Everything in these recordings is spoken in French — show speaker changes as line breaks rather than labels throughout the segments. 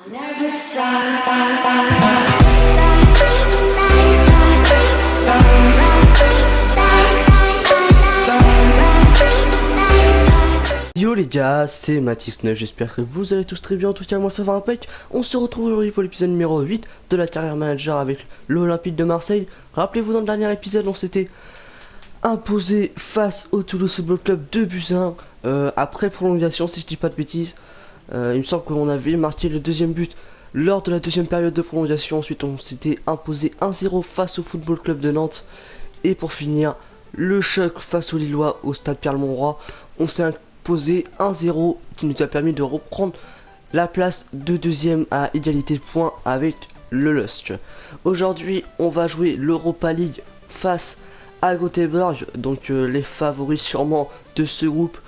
Yo les gars, c'est Mathis9, j'espère que vous allez tous très bien, en tout cas moi ça va impec. On se retrouve aujourd'hui pour l'épisode numéro 8 de la carrière manager avec l'Olympique de Marseille. Rappelez-vous, dans le dernier épisode on s'était imposé face au Toulouse Football Club 2-1 après prolongation, si je dis pas de bêtises. Il me semble qu'on avait marqué le deuxième but lors de la deuxième période de prolongation. Ensuite on s'était imposé 1-0 face au Football Club de Nantes. Et pour finir, le choc face aux Lillois au stade Pierre-Monroy. On s'est imposé 1-0 qui nous a permis de reprendre la place de deuxième à égalité de points avec le LOSC. Aujourd'hui on va jouer l'Europa League face à Göteborg, donc les favoris sûrement de ce groupe.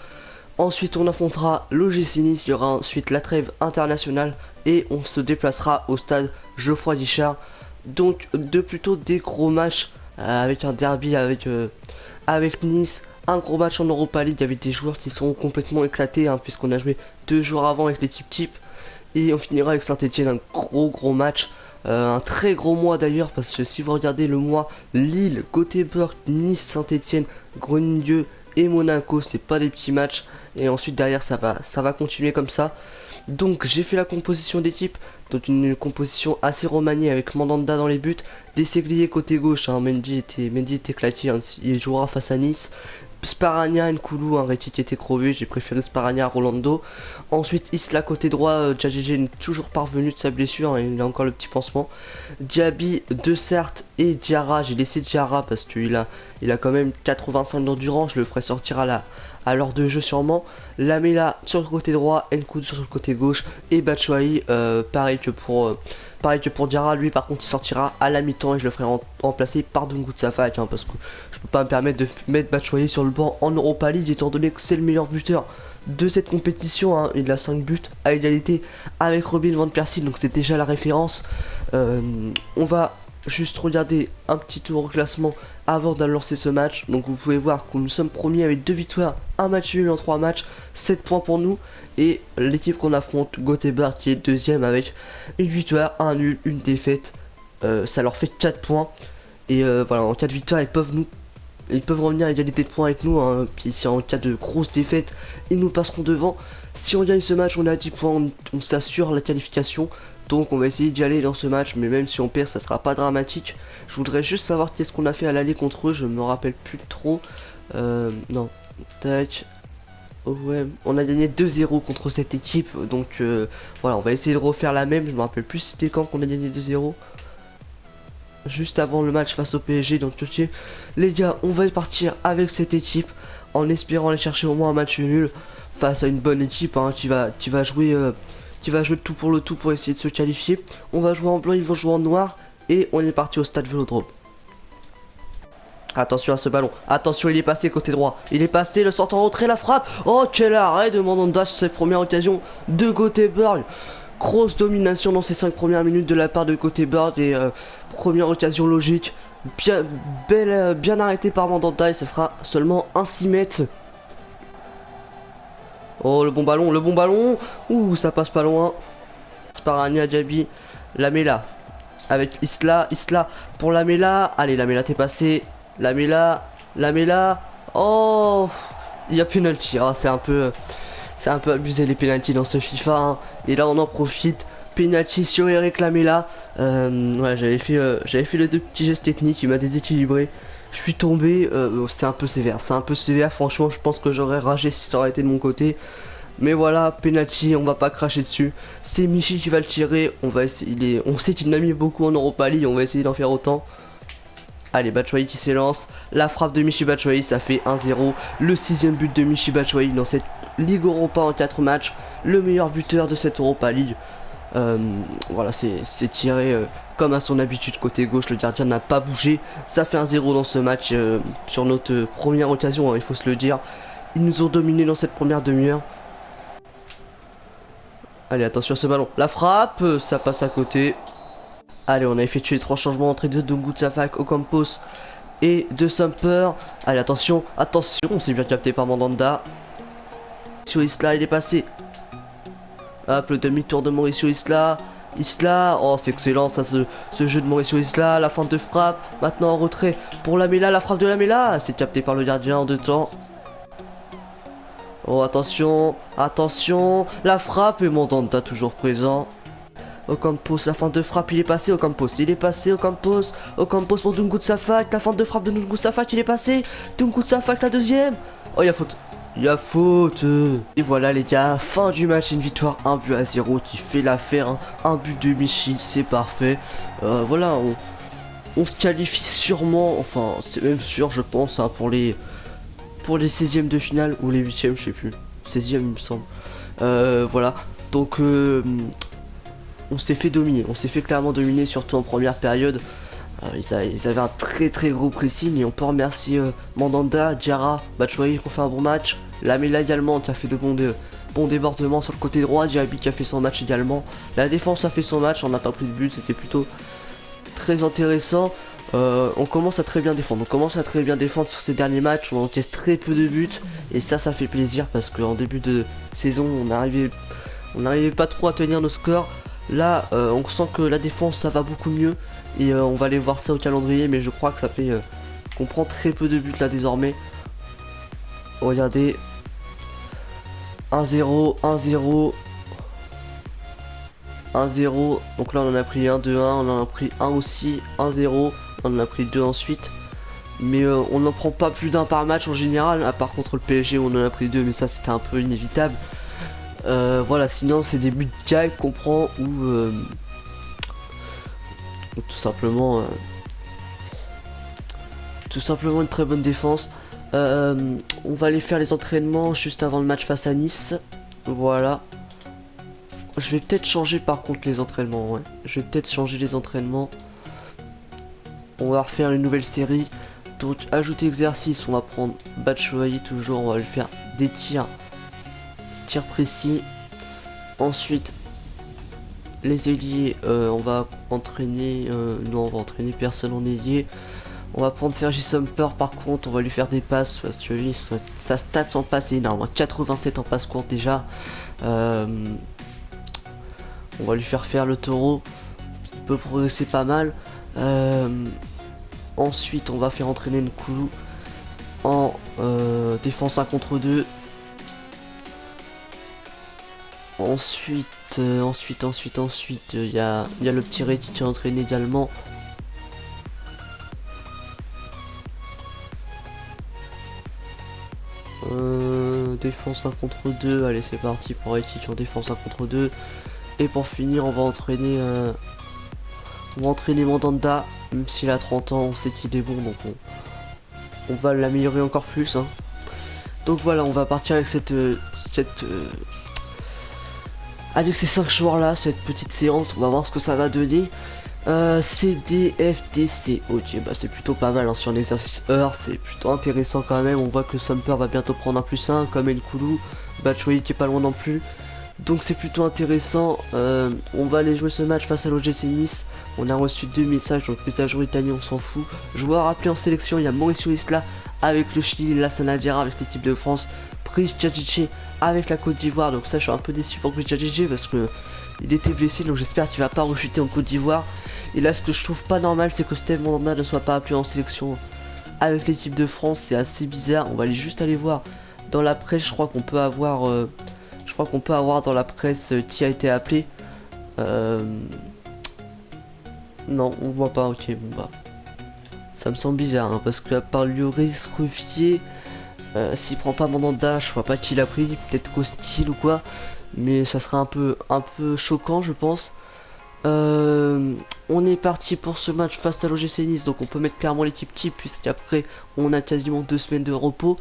Ensuite on affrontera l'OGC Nice, il y aura ensuite la trêve internationale et on se déplacera au stade Geoffroy Guichard. Donc plutôt des gros matchs avec un derby avec Nice, un gros match en Europa League avec des joueurs qui sont complètement éclatés puisqu'on a joué 2 jours avant avec l'équipe type. Et on finira avec Saint-Etienne, un gros match. Un très gros mois d'ailleurs, parce que si vous regardez le mois, Lille, Göteborg, Nice, Saint-Etienne, Groningen et Monaco, c'est pas des petits matchs. Et ensuite derrière ça va continuer comme ça. Donc j'ai fait la composition d'équipe, donc une composition assez remaniée avec Mandanda dans les buts, Desailly côté gauche, Mendy était claqué, il jouera face à Nice. Sparagna, Nkoulou, un Réti qui était crevé, j'ai préféré Sparagna à Rolando. Ensuite Isla côté droit, Djadjidji n'est toujours parvenu de sa blessure, il a encore le petit pansement. Diaby, De Sert et Diarra, j'ai laissé Diarra parce qu'il a quand même 85 d'endurance, je le ferai sortir à l'heure de jeu sûrement. Lamela sur le côté droit, Nkoulou sur le côté gauche et Batshuayi, pareil que pour Diarra, lui par contre il sortira à la mi-temps et je le ferai remplacer par Dungu Tsafak parce que je peux pas me permettre de mettre Batshuayi sur le banc en Europa League étant donné que c'est le meilleur buteur de cette compétition, il a 5 buts à égalité avec Robin Van Persie, donc c'est déjà la référence. On va juste regarder un petit tour au classement avant de lancer ce match. Donc vous pouvez voir que nous sommes premiers avec 2 victoires, un match nul en 3 matchs, 7 points pour nous. Et l'équipe qu'on affronte, Göteborg, qui est deuxième avec une victoire, un nul, une défaite, ça leur fait 4 points. Et voilà, en cas de victoire ils peuvent revenir à égalité de points avec nous, Puis si en cas de grosse défaite ils nous passeront devant. Si on gagne ce match on est à 10 points, on s'assure la qualification. Donc on va essayer d'y aller dans ce match, mais même si on perd ça sera pas dramatique. Je voudrais juste savoir qu'est-ce qu'on a fait à l'aller contre eux, je me rappelle plus trop. Non, tac. Ouais, on a gagné 2-0 contre cette équipe, donc voilà, on va essayer de refaire la même. Je me rappelle plus c'était quand qu'on a gagné 2-0. Juste avant le match face au PSG, donc ok. Les gars, on va partir avec cette équipe en espérant aller chercher au moins un match nul face à une bonne équipe qui va jouer de tout pour le tout pour essayer de se qualifier. On va jouer en blanc, ils vont jouer en noir et on est parti au stade Vélodrome. Attention à ce ballon, attention, il est passé côté droit, il est passé, le sort en retrait, la frappe. Oh quel arrêt de Mandanda sur cette première occasion de Göteborg. Grosse domination dans ces 5 premières minutes de la part de Göteborg et première occasion logique, bien arrêté par Mandanda et ce sera seulement un 6 mètres. Oh le bon ballon, ouh ça passe pas loin. Sparagna, Diaby, Lamela avec Isla pour Lamela, allez Lamela t'es passé, Lamela, oh il y a penalty, c'est un peu abusé les penalties dans ce FIFA, et là on en profite, penalty sur Eric Lamela. Ouais, j'avais fait les 2 petits gestes techniques, il m'a déséquilibré. Je suis tombé, c'est un peu sévère, franchement je pense que j'aurais ragé si ça aurait été de mon côté. Mais voilà, penalty, on va pas cracher dessus. C'est Michi qui va le tirer, on sait qu'il en a mis beaucoup en Europa League, on va essayer d'en faire autant. Allez, Batshuayi qui s'élance, la frappe de Michy Batshuayi, ça fait 1-0. Le 6ème but de Michy Batshuayi dans cette Ligue Europa en 4 matchs, le meilleur buteur de cette Europa League. Voilà, c'est tiré comme à son habitude côté gauche, le gardien n'a pas bougé. Ça fait 1-0 dans ce match sur notre première occasion, il faut se le dire. Ils nous ont dominé dans cette première demi-heure. Allez, attention à ce ballon, la frappe, ça passe à côté. Allez, on a effectué les 3 changements, entrée de Dungu Tsafak, Ocampos et de Sumper. Allez, attention, c'est bien capté par Mandanda. Sur Isla, il est passé. Hop, le demi-tour de Mauricio Isla. Isla, oh c'est excellent ça, ce jeu de Mauricio Isla, la feinte de frappe, maintenant en retrait pour Lamela, la frappe de Lamela, c'est capté par le gardien en 2 temps. Oh attention, attention, la frappe et Mandanda toujours présent. Ocampos, la feinte de frappe, il est passé, Ocampos, il est passé, Ocampos pour Dungu Safak, la feinte de frappe de Dungu Safak, il est passé, Dungu Safak la deuxième. Oh il y a faute. Il y a faute. Et voilà les gars, fin du match, une victoire 1-0 qui fait l'affaire, hein. Un but de Michi, c'est parfait. Voilà, on se qualifie sûrement, enfin c'est même sûr je pense, hein, pour les 16e de finale ou les 8e, je sais plus. 16e il me semble. Voilà, donc on s'est fait dominer, on s'est fait clairement dominer, surtout en première période. Ils avaient un très gros pressing et on peut remercier Mandanda, Diarra, Batshuayi qui ont fait un bon match, Lamela également qui a fait de bons débordements sur le côté droit, Diaby qui a fait son match également. La défense a fait son match, on n'a pas pris de but, c'était plutôt très intéressant. On commence à très bien défendre, sur ces derniers matchs, on encaisse très peu de buts et ça fait plaisir parce qu'en début de saison on n'arrivait pas trop à tenir nos scores. Là on sent que la défense ça va beaucoup mieux et on va aller voir ça au calendrier, mais je crois que ça fait qu'on prend très peu de buts là désormais. Regardez, 1-0, 1-0, 1-0, donc là on en a pris 1, 2-1, on en a pris 1 aussi, 1-0, on en a pris 2 ensuite, mais on n'en prend pas plus d'un par match en général, à part contre le PSG où on en a pris 2, mais ça c'était un peu inévitable. Voilà, sinon c'est des buts de gag qu'on prend ou tout simplement une très bonne défense. On va aller faire les entraînements juste avant le match face à Nice. Voilà. Je vais peut-être changer par contre les entraînements, ouais. Je vais peut-être changer les entraînements. On va refaire une nouvelle série. Donc ajouter exercice, on va prendre Batshuayi toujours, on va lui faire des tirs précis. Ensuite les ailiers, on va entraîner, non on va entraîner personne en ailier. On va prendre Sergi Sumper par contre, on va lui faire des passes parce que lui, sa stats en passe est énorme, 87 en passe courte déjà. On va lui faire le taureau, il peut progresser pas mal. Ensuite on va faire entraîner Nkoulou en défense 1 contre 2. Ensuite, il y a le petit Reti qui est entraîné également. Défense 1 contre 2, allez c'est parti pour Reti en défense 1 contre 2. Et pour finir, on va entraîner Mandanda, même s'il a 30 ans, on sait qu'il est bon, donc on va l'améliorer encore plus, hein. Donc voilà, on va partir avec avec ces 5 joueurs là, cette petite séance, on va voir ce que ça va donner. CDFDC, ok, bah c'est plutôt pas mal, hein, sur l'exercice heure, c'est plutôt intéressant quand même. On voit que Sumper va bientôt prendre un +1, comme Nkoulou, Batshuayi qui est pas loin non plus. Donc c'est plutôt intéressant. On va aller jouer ce match face à l'OGC Nice. On a reçu 2 messages, donc message italien on s'en fout. Joueur appelé en sélection, il y a Mauricio Isla avec le Chili, Lassana Diarra avec l'équipe de France, Brice Djadjic avec la Côte d'Ivoire. Donc ça je suis un peu déçu pour Brice Djadjic parce que il était blessé, donc j'espère qu'il va pas rechuter en Côte d'Ivoire. Et là ce que je trouve pas normal, c'est que Steve Mandanda ne soit pas appelé en sélection avec l'équipe de France, c'est assez bizarre. On va juste aller voir dans la presse, je crois qu'on peut avoir dans la presse qui a été appelé. Non, on voit pas, ok, bon bah. Ça me semble bizarre, hein, parce que à part Lloris, Ruffier, s'il prend pas Mandanda, je vois pas qui l'a pris, peut-être Costil ou quoi. Mais ça serait un peu choquant, je pense. On est parti pour ce match face à l'OGC Nice, donc on peut mettre clairement l'équipe type, puisqu'après on a quasiment 2 semaines de repos.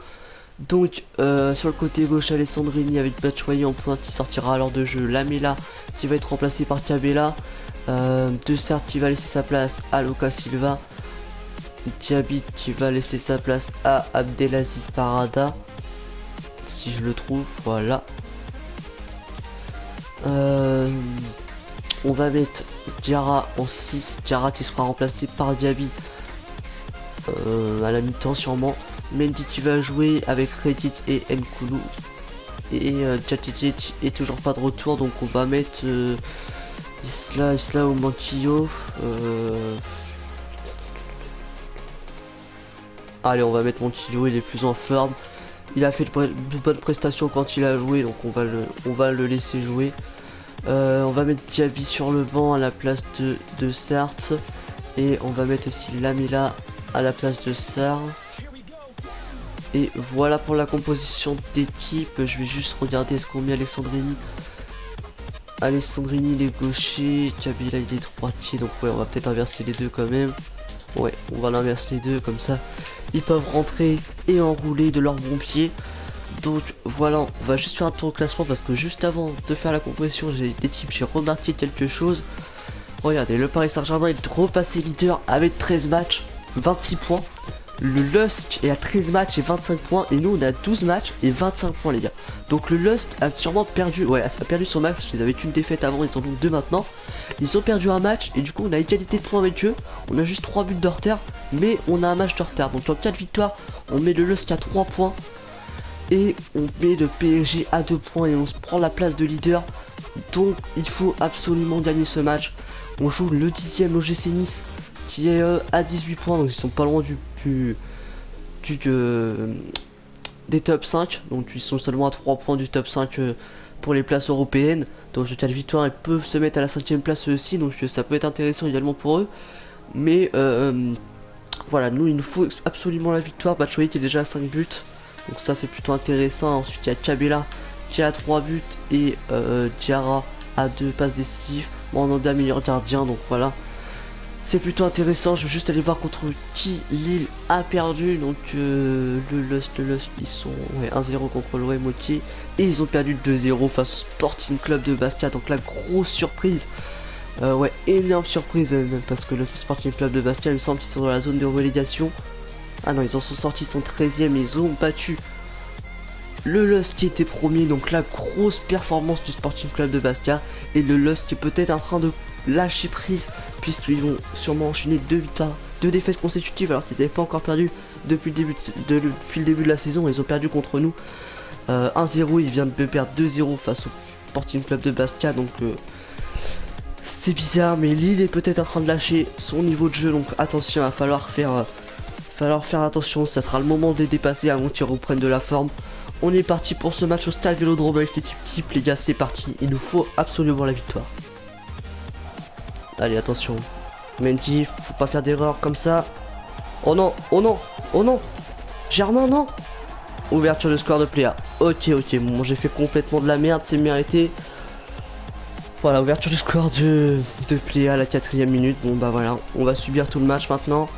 Donc sur le côté gauche, Alessandrini avec Batshuayi en pointe qui sortira à l'heure de jeu, Lamela qui va être remplacé par Cabella, De Sert qui va laisser sa place à Lucas Silva, Diaby qui va laisser sa place à Abdelaziz Parada, si je le trouve, voilà. On va mettre Diarra en 6, Diarra qui sera remplacé par Diaby à la mi-temps sûrement. Mendy qui va jouer avec Reddit et Nkoulou. Et Djadjic est toujours pas de retour, donc on va mettre Isla ou Mantillo. Allez, on va mettre Mantillo, il est plus en forme. Il a fait de bonnes prestations quand il a joué, donc on va le laisser jouer. On va mettre Diaby sur le banc à la place de Sartre. Et on va mettre aussi Lamela à la place de Sarr. Et voilà pour la composition d'équipe. Je vais juste regarder est-ce qu'on met Alessandrini. Alessandrini il est gaucher, Diaby là il est droitier, donc ouais on va peut-être inverser les deux quand même. Ouais, on va l'inverser les deux comme ça. Ils peuvent rentrer et enrouler de leur bon pied. Donc voilà, on va juste faire un tour au classement parce que juste avant de faire la composition d'équipe, j'ai remarqué quelque chose. Regardez, le Paris Saint-Germain est repassé leader avec 13 matchs, 26 points. Le LOSC est à 13 matchs et 25 points. Et nous on a 12 matchs et 25 points les gars. Donc le LOSC a sûrement perdu. Ouais, ça a perdu son match parce qu'ils avaient qu'une défaite avant, ils en ont deux maintenant. Ils ont perdu un match et du coup on a égalité de points avec eux. On a juste 3 buts de retard. Mais on a un match de retard. Donc en cas de victoire, on met le LOSC à 3 points. Et on met le PSG à 2 points et on se prend la place de leader. Donc il faut absolument gagner ce match. On joue le 10ème OGC Nice qui est à 18 points, donc ils sont pas loin des top 5, donc ils sont seulement à 3 points du top 5 pour les places européennes. Donc le cas de victoire, ils peuvent se mettre à la 5ème place aussi, donc ça peut être intéressant également pour eux. Mais voilà, nous il nous faut absolument la victoire. Batshuayi qui est déjà à 5 buts, donc ça c'est plutôt intéressant. Ensuite il y a Cabella qui a 3 buts et Diarra à 2 passes décisives. Bon, on a un meilleur gardien, donc voilà. C'est plutôt intéressant. Je vais juste aller voir contre qui Lille a perdu. Donc le LOSC, ils sont 1-0 contre l'OM Motier. Et ils ont perdu 2-0 face au Sporting Club de Bastia. Donc la grosse surprise. Ouais, énorme surprise même. Parce que le Sporting Club de Bastia, il me semble qu'ils sont dans la zone de relégation. Ah non, ils en sont sortis, ils sont 13ème. Ils ont battu le LOSC qui était premier. Donc la grosse performance du Sporting Club de Bastia. Et le LOSC qui est peut-être en train de lâcher prise, puisqu'ils vont sûrement enchaîner 2 victoires, 2 défaites consécutives alors qu'ils n'avaient pas encore perdu depuis le début de la saison. Ils ont perdu contre nous 1-0, ils viennent de perdre 2-0 face au Sporting Club de Bastia, donc c'est bizarre, mais Lille est peut-être en train de lâcher son niveau de jeu, donc attention, il va falloir faire attention. Ça sera le moment de les dépasser avant qu'ils reprennent de la forme. On est parti pour ce match au stade Vélodrome avec l'équipe type, les gars, c'est parti, il nous faut absolument la victoire. Allez, attention. Mendy, faut pas faire d'erreur comme ça. Oh non, oh non, oh non. Germain, non. Ouverture de score de Pléa. Ok, bon, j'ai fait complètement de la merde, c'est mérité. Voilà, ouverture de score de Pléa à la 4ème minute. Bon, bah voilà, on va subir tout le match maintenant.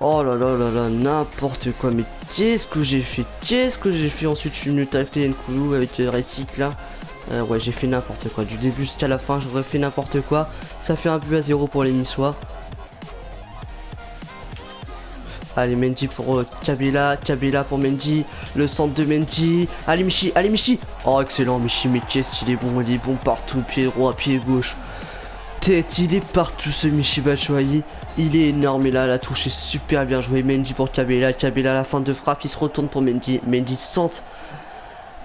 Oh là là là là, n'importe quoi. Mais qu'est-ce que j'ai fait ensuite, je suis venu tacler Nkoulou avec Retic là. Ouais, j'ai fait n'importe quoi. Du début jusqu'à la fin, j'aurais fait n'importe quoi. Ça fait un but à 0 pour les Niçois. Allez, Mendy pour Cabella pour Mendy. Le centre de Mendy. Allez, Michi. Oh, excellent, Michi. Mais qu'est-ce qu'il est bon. Il est bon partout. Pied droit, pied gauche. Tête, il est partout ce Michy Batshuayi. Il est énorme. Et là, la touche est super bien jouée. Mendy pour Cabella à la fin de frappe. Il se retourne pour Mendy. Mendy centre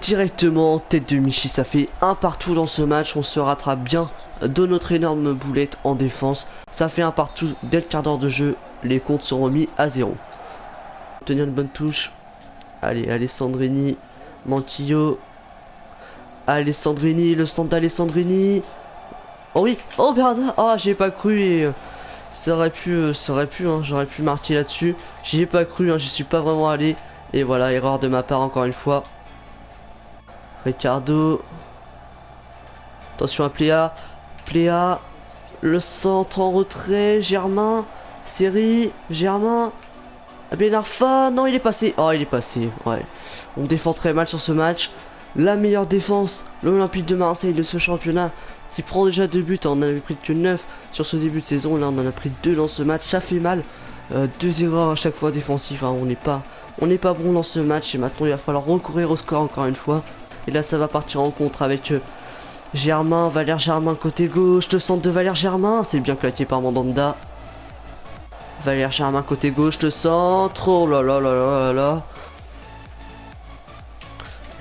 directement en tête de Michy. Ça fait un partout dans ce match. On se rattrape bien de notre énorme boulette en défense. Ça fait un partout dès le quart d'heure de jeu. Les comptes sont remis à 0. Tenir une bonne touche. Allez, Alessandrini, Mantillo. Alessandrini, le centre d'Alessandrini. Oh oui, oh Bernard. Oh, j'y ai pas cru et ça aurait pu, hein, j'aurais pu marquer là-dessus. J'y ai pas cru, hein, j'y suis pas vraiment allé. Et voilà, erreur de ma part encore une fois. Ricardo. Attention à Pléa. Le centre en retrait. Germain. Série. Germain. Ben Arfa. Non, il est passé. Oh, il est passé. Ouais. On défend très mal sur ce match. La meilleure défense. L'Olympique de Marseille de ce championnat. Qui prend déjà 2 buts. On en avait pris que 9 sur ce début de saison. Là, on en a pris 2 dans ce match. Ça fait mal. 2 erreurs à chaque fois défensives. Hein. On n'est pas bon dans ce match. Et maintenant, il va falloir recourir au score encore une fois. Et là ça va partir en contre avec Valère Germain côté gauche. Le centre de Valère Germain. C'est bien claqué par Mandanda. Valère Germain côté gauche. Le centre. Oh là là là là là là.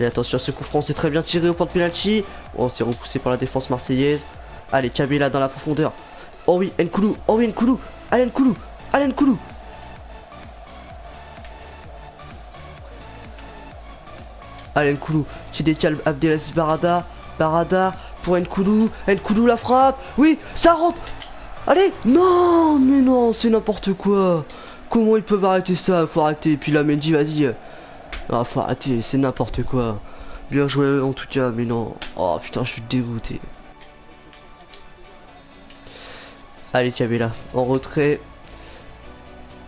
Et attention à ce coup franc, c'est très bien tiré au point de penalty. Oh, c'est repoussé par la défense marseillaise. Allez, Kabila dans la profondeur. Oh oui, Nkoulou. Oh oui, Nkoulou. Allez, Nkoulou. Allez, Nkoulou. Allez, Nkoulou. Tu décales Abdelaziz Barada. Barada pour Nkoulou. Nkoulou la frappe. Oui, ça rentre. Allez. Non, mais non, c'est n'importe quoi. Comment ils peuvent arrêter ça? Faut arrêter. Et puis là, Mendy, vas-y. Ah, faut arrêter, c'est n'importe quoi. Bien joué en tout cas, mais non. Oh putain, je suis dégoûté. Allez, Kabila, en retrait.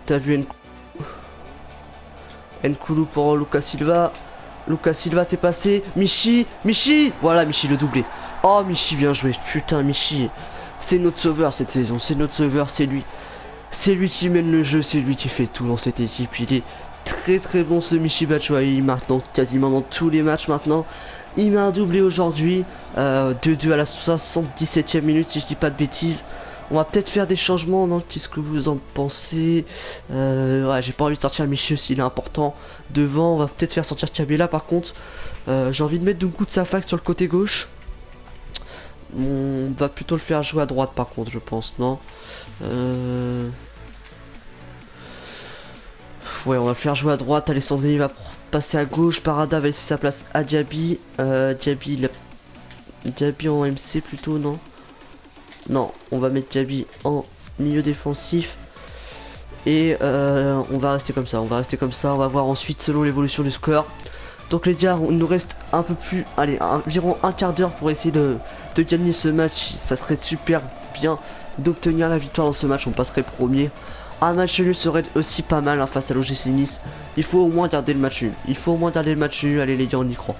T'as vu Nkoulou pour Lucas Silva. Lucas Silva, t'es passé. Michi, Michi. Voilà, Michi le doublé. Oh, Michi, bien joué. Putain, Michi. C'est notre sauveur cette saison. C'est notre sauveur, c'est lui. C'est lui qui mène le jeu, c'est lui qui fait tout dans cette équipe. Il est très très bon ce Michy Batshuayi. Il marque quasiment dans tous les matchs maintenant. Il met un doublé aujourd'hui. 2-2 à la 77e minute si je dis pas de bêtises. On va peut-être faire des changements, non? Qu'est-ce que vous en pensez? Ouais, j'ai pas envie de sortir Michi s'il est important. Devant, on va peut-être faire sortir Kabila par contre. J'ai envie de mettre Dunkou de sa fac sur le côté gauche. On va plutôt le faire jouer à droite par contre, je pense, non? Ouais, on va le faire jouer à droite. Alessandrini va passer à gauche. Parada va laisser sa place à Diaby. Diaby en MC plutôt, non? Non, on va mettre Diaby en milieu défensif. Et on va rester comme ça. On va rester comme ça. On va voir ensuite selon l'évolution du score. Donc les gars, il nous reste un peu plus, allez, environ un quart d'heure pour essayer de gagner ce match. Ça serait super bien d'obtenir la victoire dans ce match, on passerait premier. Un match nul serait aussi pas mal hein, face à l'OGC Nice. Il faut au moins garder le match nul. Il faut au moins garder le match nul, allez les gars, on y croit.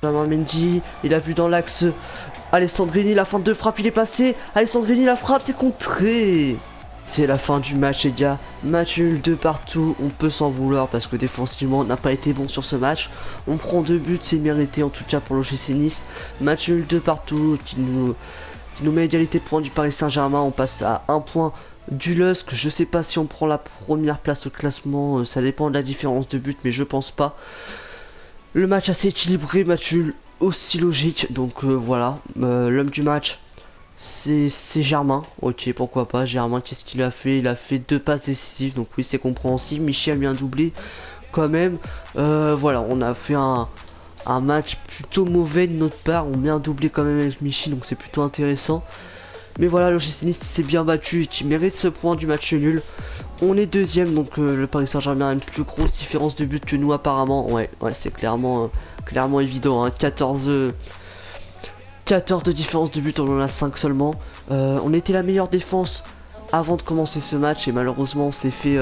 Mendy, il a vu dans l'axe Alessandrini, la fin de frappe, il est passé. Alessandrini, la frappe, c'est contré. C'est la fin du match les gars, match nul de partout, on peut s'en vouloir parce que défensivement on n'a pas été bon sur ce match. On prend 2 buts, c'est mérité en tout cas pour l'OGC Nice. Match nul de partout qui nous met égalité de points du Paris Saint-Germain, on passe à 1 point du LOSC. Je sais pas si on prend la première place au classement, ça dépend de la différence de but mais je pense pas. Le match assez équilibré, match nul aussi logique, donc voilà, l'homme du match. C'est Germain, ok pourquoi pas, Germain qu'est-ce qu'il a fait? Il a fait 2 passes décisives, donc oui c'est compréhensible. Michel a mis un doublé quand même, voilà on a fait un match plutôt mauvais de notre part, on met un doublé quand même avec Michi donc c'est plutôt intéressant. Mais voilà l'OGC Nice s'est bien battu et qui mérite ce point du match nul. On est deuxième donc le Paris Saint-Germain a une plus grosse différence de but que nous apparemment, ouais c'est clairement évident hein. 14 de différence de but, on en a 5 seulement. On était la meilleure défense avant de commencer ce match et malheureusement on s'est fait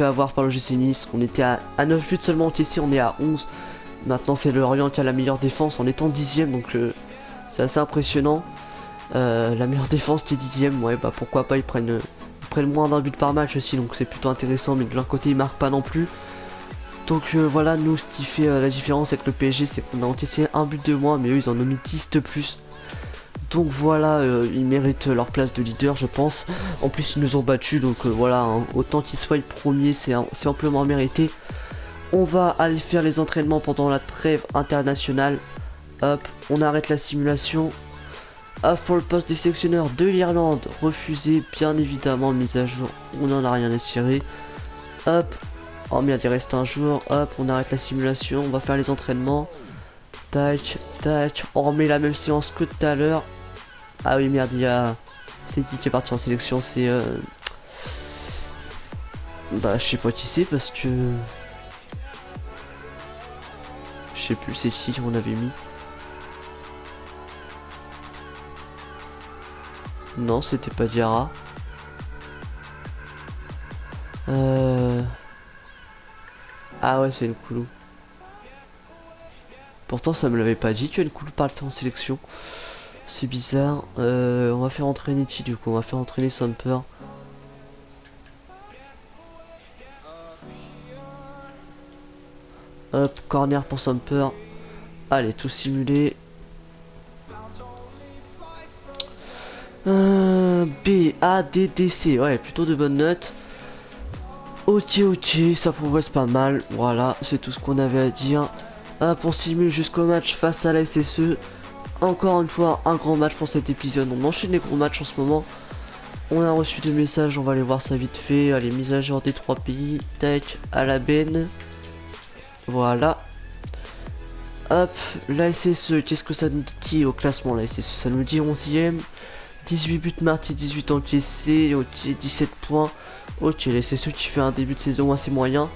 avoir par le GC Nice. On était à 9 buts seulement encaissés, on est à 11. Maintenant c'est le Lorient qui a la meilleure défense en étant 10ème donc c'est assez impressionnant. La meilleure défense qui est 10ème, ouais bah pourquoi pas, ils prennent moins d'un but par match aussi donc c'est plutôt intéressant, mais de leur côté ils marquent pas non plus. Donc voilà, nous ce qui fait la différence avec le PSG c'est qu'on a encaissé un but de moins mais eux ils en ont mis 10 de plus. Donc voilà, ils méritent leur place de leader je pense. En plus ils nous ont battus donc voilà, hein, autant qu'ils soient premiers c'est amplement mérité. On va aller faire les entraînements pendant la trêve internationale. Hop, on arrête la simulation. Hop, pour le poste des sélectionneurs de l'Irlande, refusé bien évidemment, mise à jour, on n'en a rien à cirer. Hop. Oh merde, il reste un jour, hop, on arrête la simulation, on va faire les entraînements. Tac, tac, on remet la même séance que tout à l'heure. Ah oui merde, il y a... C'est qui est parti en sélection, c'est... Bah je sais pas qui c'est parce que... Je sais plus c'est qui on avait mis. Non, c'était pas Diarra. Ah ouais, c'est Nkoulou. Pourtant, ça me l'avait pas dit que Nkoulou partait en sélection. C'est bizarre. On va faire entraîner qui du coup? On va faire entraîner Samper. Hop, corner pour Samper. Allez, tout simulé. B, A, D, D, C. Ouais, plutôt de bonnes notes. Ok, ok, ça progresse pas mal. Voilà, c'est tout ce qu'on avait à dire. Hop, on simule jusqu'au match face à la SSE. Encore une fois, un grand match pour cet épisode. On enchaîne les gros matchs en ce moment. On a reçu des messages, on va aller voir ça vite fait. Allez, mise à jour des 3 pays. Tac, à la benne. Voilà. Hop, la SSE, qu'est-ce que ça nous dit au classement la SSE? Ça nous dit 11ème. 18 buts marqués, 18 encaissés. Ok, 17 points. Ok, la SSE qui fait un début de saison assez moyen.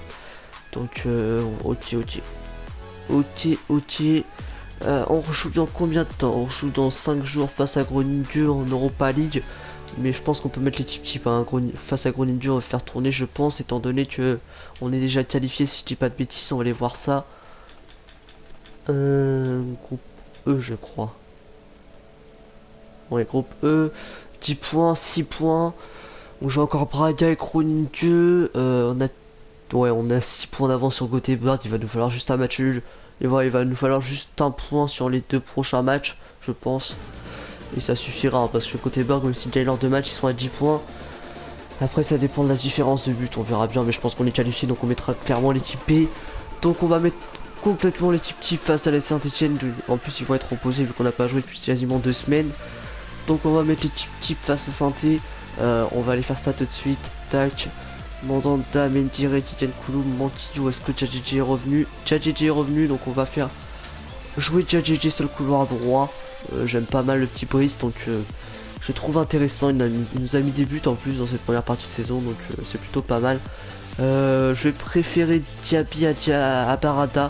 Donc, ok, ok. Ok, ok. On rejoue dans combien de temps? On rejoue dans 5 jours face à Groningen en Europa League. Mais je pense qu'on peut mettre les types hein. Face à Groningen, on va faire tourner, je pense, étant donné que on est déjà qualifié. Si je dis pas de bêtises, on va aller voir ça. Groupe E, je crois. Ouais, groupe E. 10 points, 6 points. On joue encore Braga et Groningen. On a 6 points d'avance sur Göteborg. Il va nous falloir juste un match nul. Et voilà, il va nous falloir juste un point sur les 2 prochains matchs, je pense. Et ça suffira, hein, parce que Göteborg, même s'ils gagnent leurs 2 matchs, ils sont à 10 points. Après, ça dépend de la différence de but, on verra bien. Mais je pense qu'on est qualifié, donc on mettra clairement l'équipe B. Donc on va mettre complètement l'équipe type face à la Saint-Etienne. En plus, ils vont être opposés vu qu'on n'a pas joué depuis quasiment 2 semaines. Donc on va mettre l'équipe type face à Saint-Etienne. On va aller faire ça tout de suite. Tac. Mandanda, Mendire, Kiken Koulou, Mantillo. Est-ce que Djadjedje est revenu? Djadjedje est revenu, donc on va faire jouer Djadjedje sur le couloir droit. J'aime pas mal le petit Brice, donc je trouve intéressant. Il nous a mis des buts en plus dans cette première partie de saison, donc c'est plutôt pas mal. Je vais préférer Diaby à Barada.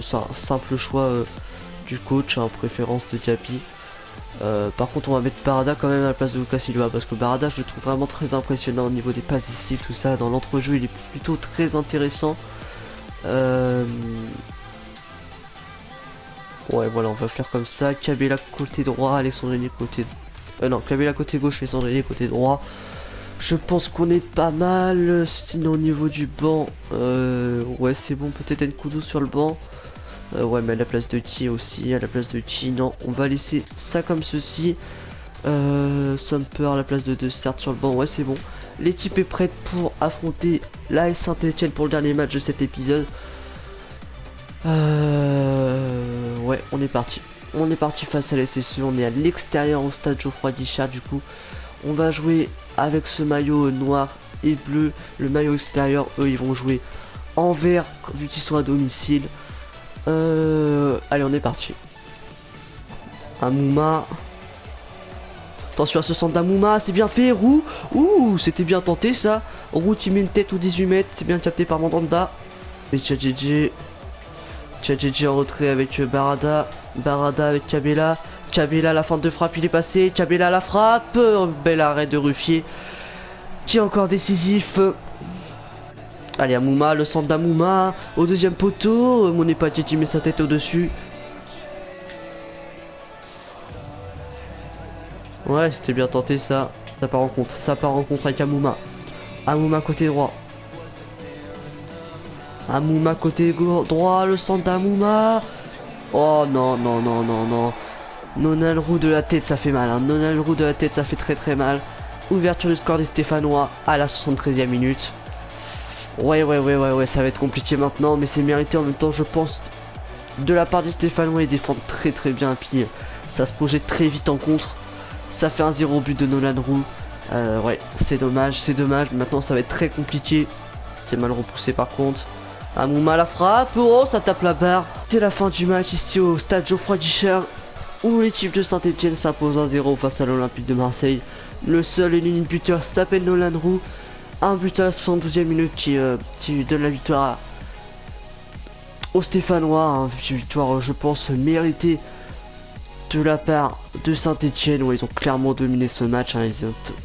C'est un simple choix du coach, en préférence de Diaby. Par contre, on va mettre Barada quand même à la place de Lucas Silva, parce que Barada, je le trouve vraiment très impressionnant au niveau des passes décisives, tout ça. Dans l'entrejeu, il est plutôt très intéressant. Ouais, voilà, on va faire comme ça. Cabella côté droit, Alexandrini côté... non, Cabella côté gauche, Alexandrini côté droit. Je pense qu'on est pas mal. Sinon, au niveau du banc, ouais, c'est bon. Peut-être Nkoudou sur le banc. Ouais, mais à la place de Chi aussi. À la place de Chi, non. On va laisser ça comme ceci. Sumper à la place de De Sert sur le banc. Ouais, c'est bon. L'équipe est prête pour affronter l'AS Saint-Etienne pour le dernier match de cet épisode. Ouais, on est parti. On est parti face à la SSE. On est à l'extérieur au stade Geoffroy Guichard. Du coup, on va jouer avec ce maillot noir et bleu. Le maillot extérieur, eux, ils vont jouer en vert vu qu'ils sont à domicile. Allez, on est parti. Amouma. Attention à ce centre d'Amouma, c'est bien fait. Roux. Ouh, c'était bien tenté ça. Roux qui met une tête aux 18 mètres. C'est bien capté par Mandanda. Et Djadjedje. Djadjedje en retrait avec Barada. Barada avec Cabella. Cabella, la fin de frappe, il est passé. Cabella, la frappe. Bel arrêt de Ruffier. Qui est encore décisif. Allez, Amouma, le centre d'Amouma. Au deuxième poteau. Monepati qui met sa tête au-dessus. Ouais, c'était bien tenté ça. Ça part en contre. Ça part en contre avec Amouma. Amouma côté droit. Amouma côté droit. Le centre d'Amouma. Oh non, non, non, non, non. Nonalroux de la tête, ça fait mal. Hein. Nonalroux de la tête, ça fait très très mal. Ouverture du score des Stéphanois à la 73e minute. Ouais, ça va être compliqué maintenant, mais c'est mérité en même temps, je pense, de la part des Stéphanois. Ils défendent très très bien, puis ça se projette très vite en contre. Ça fait un 0 but de Nolan Roux. Ouais, c'est dommage, c'est dommage. Maintenant, ça va être très compliqué. C'est mal repoussé par contre. Amouma la frappe. Oh, ça tape la barre. C'est la fin du match ici au stade Geoffroy Guichard, où l'équipe de Saint-Etienne s'impose 1-0 face à l'Olympique de Marseille. Le seul et l'unique buteur s'appelle Nolan Roux. Un but à la 72e minute qui donne la victoire aux Stéphanois. Hein. Une victoire, je pense, méritée de la part de Saint-Etienne, où ils ont clairement dominé ce match. Hein.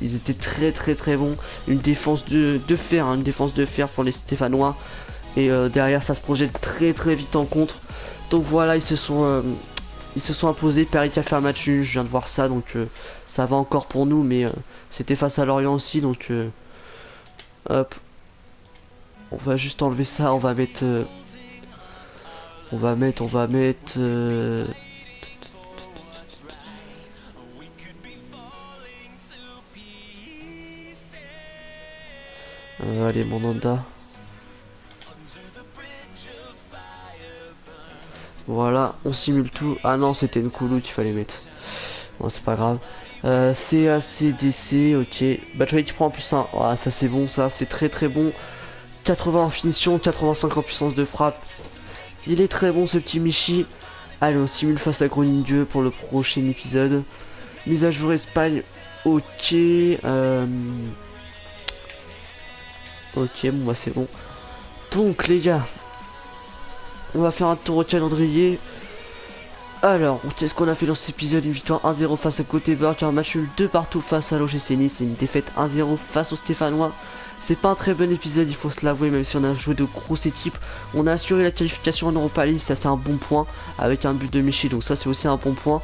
Ils étaient très très très bons. Une défense de fer, hein, une défense de fer pour les Stéphanois. Et derrière, ça se projette très très vite en contre. Donc voilà, ils se sont imposés. Paris qui a fait un match nul, je viens de voir ça, donc ça va encore pour nous, mais c'était face à Lorient aussi, donc hop. On va juste enlever ça, on va mettre... Allez, Mandanda. Voilà, on simule tout. Ah non, c'était une Nkulu qu'il fallait mettre. Bon, c'est pas grave. CACDC, ok. Batshuayi qui prend en plus 1. Ah, ça c'est bon, ça c'est très très bon. 80 en finition, 85 en puissance de frappe. Il est très bon ce petit Michi. Allez, on simule face à Groningue pour le prochain épisode. Mise à jour Espagne, ok. Ok, bon bah c'est bon. Donc les gars, on va faire un tour au calendrier. Alors, qu'est-ce qu'on a fait dans cet épisode? Une victoire 1-0 face à Göteborg, un match nul 2 partout face à l'OGC Nice et une défaite 1-0 face aux Stéphanois. C'est pas un très bon épisode, il faut se l'avouer, même si on a joué de grosses équipes. On a assuré la qualification en Europa League, ça c'est un bon point, avec un but de Michi, donc ça c'est aussi un bon point.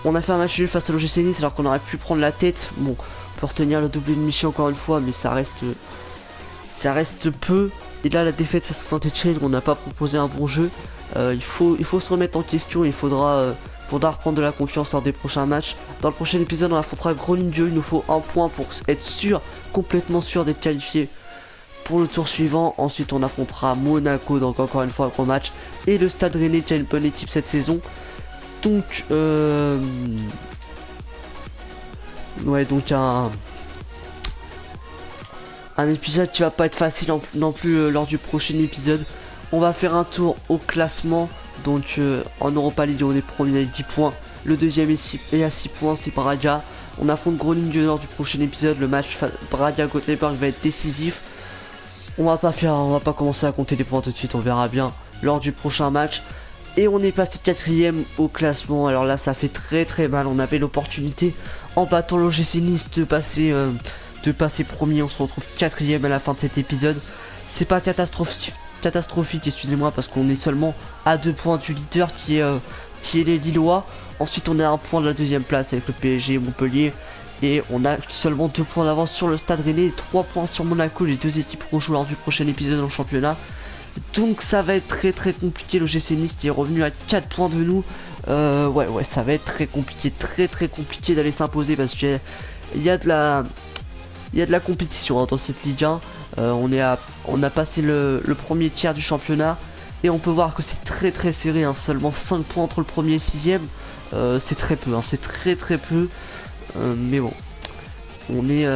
On a fait un match nul face à l'OGC Nice alors qu'on aurait pu prendre la tête. Bon, on peut retenir le doublé de Michi encore une fois, mais ça reste peu. Et là, la défaite face à Saint-Etienne, on n'a pas proposé un bon jeu. Il faut se remettre en question, il faudra reprendre de la confiance lors des prochains matchs. Dans le prochain épisode, on affrontera Groningue, il nous faut un point pour être sûr, complètement sûr d'être qualifié pour le tour suivant. Ensuite, on affrontera Monaco, donc encore une fois un gros match. Et le Stade Rennais qui a une bonne équipe cette saison. Donc, ouais, donc un épisode qui va pas être facile non plus lors du prochain épisode. On va faire un tour au classement. Donc en Europa League on est premier avec 10 points. Le deuxième est à 6 points, c'est Braga. On affronte Groningue lors du prochain épisode. Le match Braga-Göteborg va être décisif. On va pas commencer à compter les points tout de suite, on verra bien lors du prochain match. Et on est passé 4ème au classement. Alors là ça fait très mal. On avait l'opportunité en battant l'OGC Nice de passer premier. On se retrouve 4ème à la fin de cet épisode. C'est pas catastrophique, excusez-moi, parce qu'on est seulement à 2 points du leader qui est les Lillois. Ensuite on est à 1 point de la deuxième place avec le PSG et Montpellier. Et on a seulement 2 points d'avance sur le Stade Rennais et 3 points sur Monaco. Les deux équipes rejouent lors du prochain épisode dans le championnat. Donc ça va être très compliqué. Le GC Nice qui est revenu à 4 points de nous. Ouais, ça va être très compliqué d'aller s'imposer parce qu'il y a de la compétition dans cette Ligue 1. On a passé le premier tiers du championnat et on peut voir que c'est très serré, hein. Seulement 5 points entre le premier et 6ème. C'est très peu, hein. C'est très peu. Mais bon, on est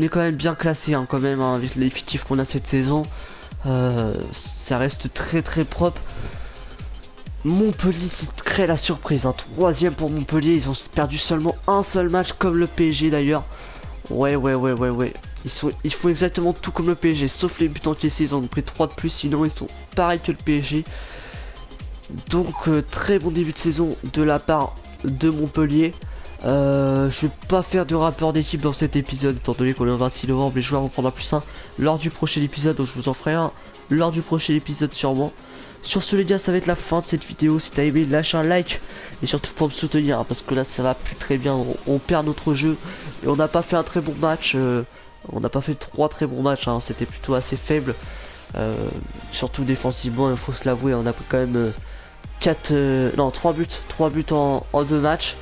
quand même bien classé, hein, quand même, hein, avec l'effectif qu'on a cette saison. Ça reste très propre. Montpellier qui crée la surprise, hein. 3ème pour Montpellier, ils ont perdu seulement un seul match comme le PSG d'ailleurs. Ouais. Ils font exactement tout comme le PSG, sauf les buts encaissés, ils en ont pris 3 de plus, sinon ils sont pareils que le PSG. Donc très bon début de saison de la part de Montpellier. Je vais pas faire de rapport d'équipe dans cet épisode, étant donné qu'on est le 26 novembre, les joueurs vont prendre un plus 1 lors du prochain épisode, donc je vous en ferai un lors du prochain épisode sûrement. Sur ce les gars, ça va être la fin de cette vidéo. Si t'as aimé, lâche un like et surtout pour me soutenir, hein, parce que là ça va plus très bien, on perd notre jeu et on n'a pas fait un très bon match. On n'a pas fait 3 très bons matchs, hein, c'était plutôt assez faible, surtout défensivement, il faut se l'avouer. On a quand même 3 buts en 2 matchs.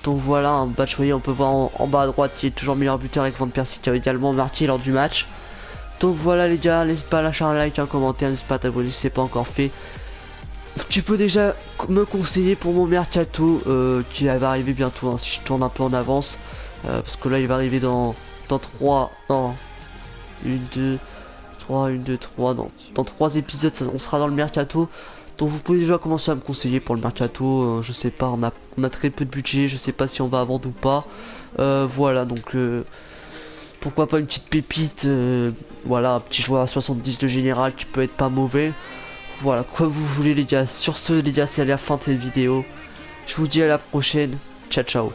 Donc voilà, un Batshuayi, on peut voir en bas à droite qui est toujours meilleur buteur avec Van Persie qui a également marqué lors du match. Donc voilà les gars, n'hésite pas à lâcher un like, un commentaire, n'hésite pas à t'abonner si c'est pas encore fait. Tu peux déjà me conseiller pour mon mercato qui va arriver bientôt, hein, si je tourne un peu en avance, parce que là il va arriver dans 3, non, 1, 2, 3, dans 3 épisodes, on sera dans le mercato. Donc vous pouvez déjà commencer à me conseiller pour le mercato, je sais pas, on a très peu de budget, je sais pas si on va vendre ou pas. Voilà, donc pourquoi pas une petite pépite, voilà, un petit joueur à 70 de général qui peut être pas mauvais. Voilà, comme vous voulez les gars. Sur ce les gars, c'est à la fin de cette vidéo. Je vous dis à la prochaine, ciao.